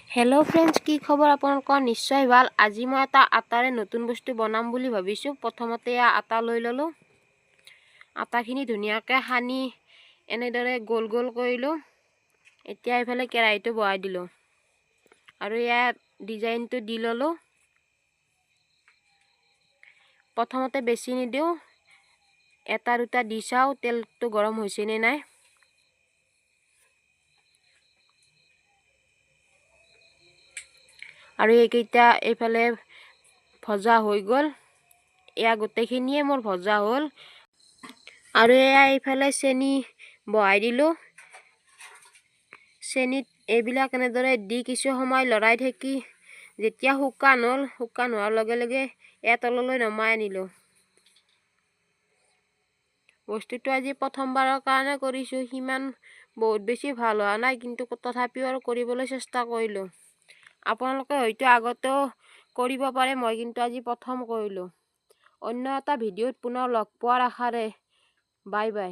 Hello' friends, কি খবৰ আপোনালোকৰ? নিশ্চয় ভাল। আজি মই এটা আটাৰে নতুন বস্তু বনাম বুলি ভাবিছোঁ। প্ৰথমতে আটা লৈ ল'লোঁ। আটাখিনি ধুনীয়াকৈ সানি এনেদৰে গোল গোল কৰিলোঁ। এতিয়া এইফালে কেৰাহীটো বহাই দিলোঁ আৰু ইয়াত ডিজাইনটো দি ল'লোঁ। প্ৰথমতে বেছি নিদিওঁ, এটা দুটা দি চাওঁ তেলটো গৰম হৈছে নে নাই। আৰু এইকেইটা এইফালে ভজা হৈ গ'ল। এয়া গোটেইখিনিয়ে মোৰ ভজা হ'ল। আৰু এয়া এইফালে চেনি বহাই দিলোঁ। চেনিত এইবিলাক এনেদৰে দি কিছু সময় লৰাই থাকি যেতিয়া শুকান হ'ল, শুকান হোৱাৰ লগে লগে এয়া তললৈ নমাই আনিলোঁ। বস্তুটো আজি প্ৰথমবাৰৰ কাৰণে কৰিছোঁ। সিমান বহুত বেছি ভাল হোৱা নাই, কিন্তু তথাপিও আৰু কৰিবলৈ চেষ্টা কৰিলোঁ। আপোনালোকে হয়তো আগতেও কৰিব পাৰে, মই কিন্তু আজি প্ৰথম কৰিলোঁ। অন্য এটা ভিডিঅ'ত পুনৰ লগ পোৱাৰ আশাৰে বাই বাই।